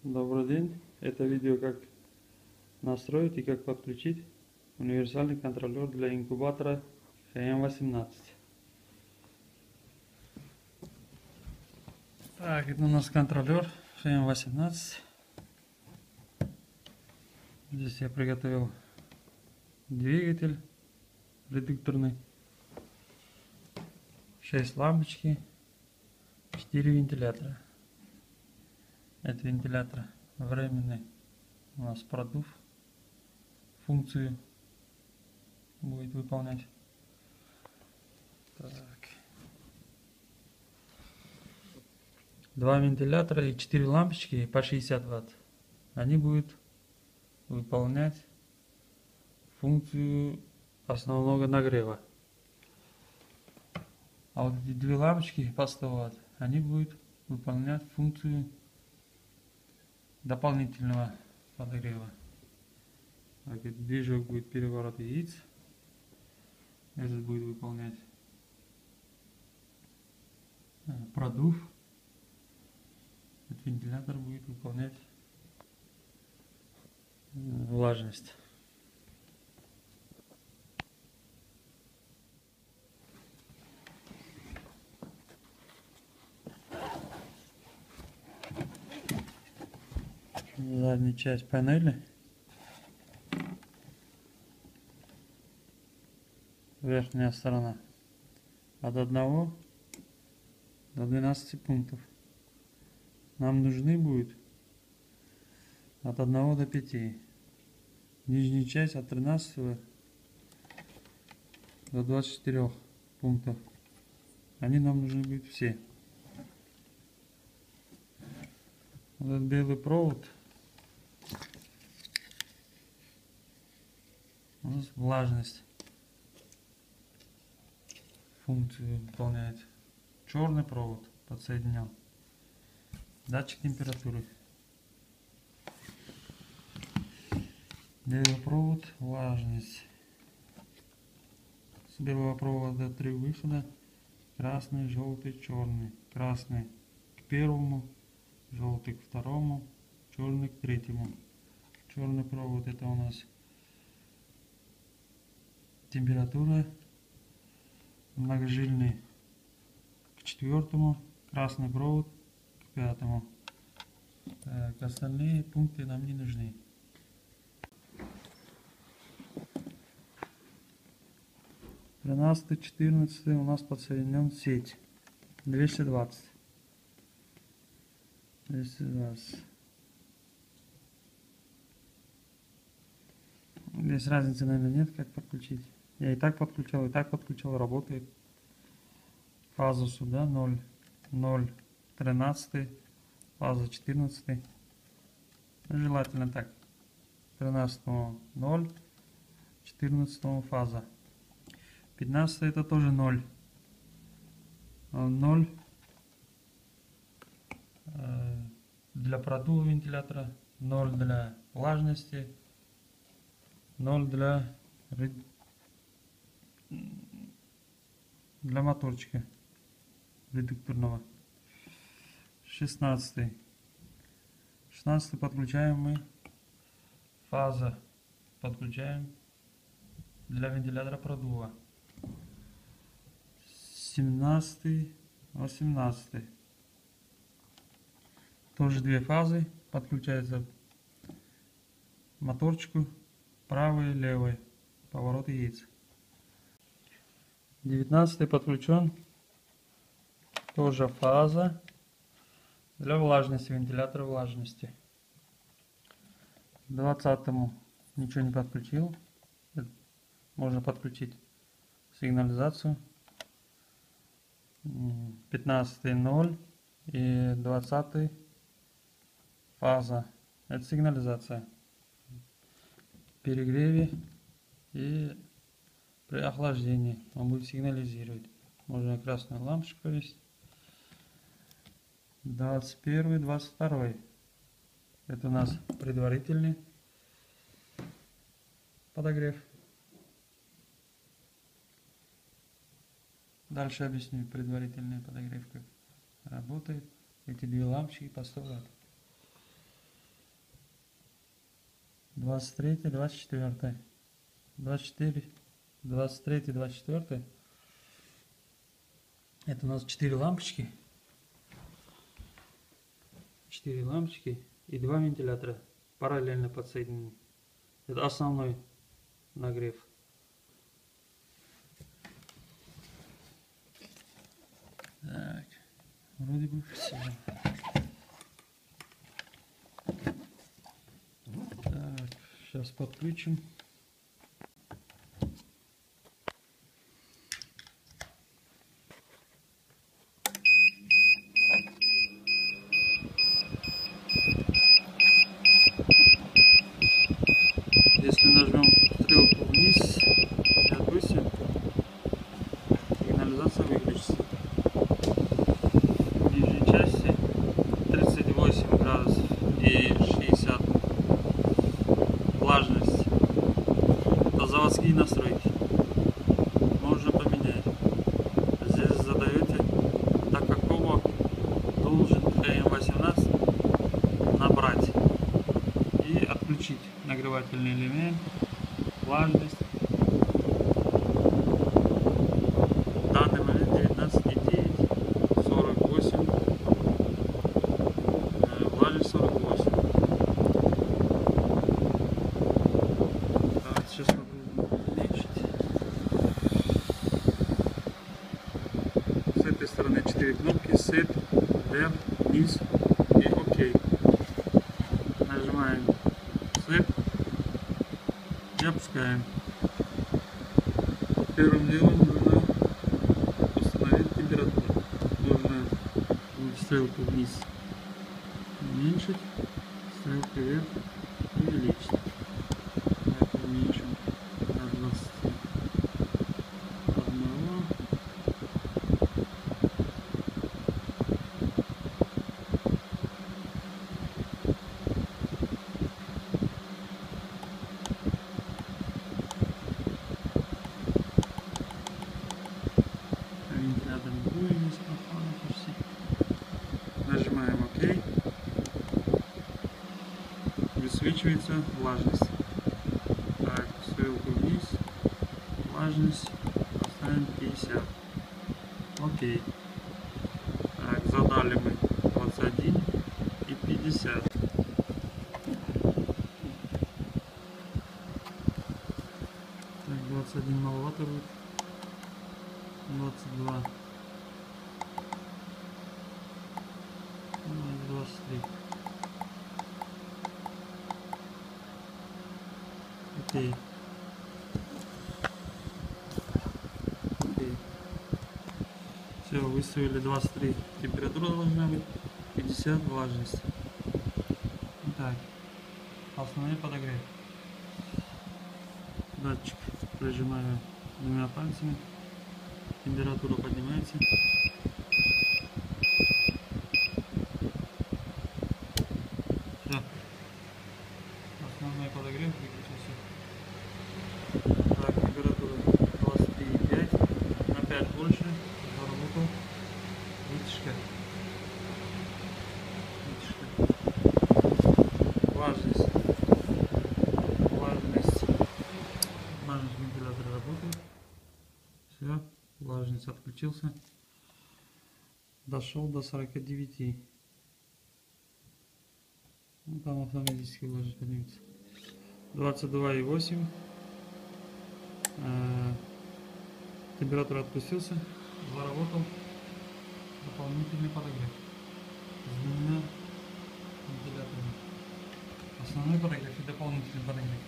Добрый день! Это видео как настроить и как подключить универсальный контроллер для инкубатора ХМ-18. Так, это у нас контроллер ХМ-18. Здесь я приготовил двигатель редукторный, 6 лампочки, 4 вентилятора. Это вентилятор временный, у нас продув функцию будет выполнять. Так. 2 вентилятора и 4 лампочки по 60 Вт. Они будут выполнять функцию основного нагрева. А вот эти 2 лампочки по 100 Вт, они будут выполнять функцию дополнительного подогрева. Так, этот движок будет переворот яиц. Этот будет выполнять продув. Этот вентилятор будет выполнять влажность. Задняя часть панели. Верхняя сторона. От 1 до 12 пунктов. Нам нужны будет от 1 до 5. Нижняя часть от 13 до 24 пунктов. Они нам нужны будут все. Вот этот белый провод у нас влажность функцию выполняет. Черный провод подсоединен. Датчик температуры. Белый провод влажность. С белого провода 3 выхода. Красный, желтый, черный. Красный к первому, желтый к второму, черный к третьему. Черный провод это у нас температура, многожильный к 4-му, красный провод к 5-му. Так, остальные пункты нам не нужны. Тринадцатый, 14 у нас подсоединен сеть 220. Здесь разницы, наверное, нет, как подключить. Я и так подключал, работает. Фазу сюда 0, 0, 13, фаза 14. Желательно так. 13 0, 14 фаза. 15 это тоже 0. 0 для продува вентилятора, 0 для влажности, 0 для моторчика редукторного. 16 подключаем мы, фаза подключаем для вентилятора продува. 17 18 тоже 2 фазы подключается моторчику правой и левой поворот яиц. 19 подключен, тоже фаза для влажности, вентилятора влажности. 20 ничего не подключил, можно подключить сигнализацию. 15 0 и 20 фаза, это сигнализация. Перегреве и при охлаждении он будет сигнализировать. Можно красную лампочку повесить. 21 22 это у нас предварительный подогрев. Дальше объясню предварительный подогрев, как работает. Эти 2 лампочки по 100 Вт. 23, 24. 24, 23, 24. Это у нас 4 лампочки. 4 лампочки и 2 вентилятора параллельно подсоединены. Это основной нагрев. Так, вроде бы все. Так, сейчас подключим. Если нажмем стрелку вниз и отпустим, сигнализация выключится. В нижней части 38 градусов и 60. Влажность. Это заводские настройки. Можно поменять. Здесь задаете, до какого должен КМ18 набрать. И отключить нагревательный элемент, влажность. В данный момент 19,9, 48, влажность 48. Так, сейчас попробуем уменьшить. С этой стороны 4 кнопки: Set, вверх, вниз и ОК. Нажимаем Set и опускаем. Первым делом нужно установить температуру. Нужно стрелку вниз уменьшить, стрелку вверх увеличить. Так, уменьшим до 21. Вентилятор будет не спокойно почти. Нажимаем ОК. Высвечивается влажность. Так, стрелку вниз. Влажность поставим 50. Окей. Так, задали мы 21 и 50. Так, 21 маловато будет. 22. 23. Окей. Окей. Все, выставили 23. Температура должна быть 50, влажность. Итак, основной подогрев. Датчик прижимаю двумя пальцами. Температура поднимается. Все. Основной подогрев выключился. Так, температура 23,5. На 5 больше. Заработал. Вытяжка. Влажность. Влажность вентилятора работает. Все. Влажность отключился. Дошел до 49. Ну, там автоматически влажность поднимется. 22,8. Температура отпустился. Заработал дополнительный подогрев с двумя вентиляторами. Основной подогрев и дополнительный подогрев.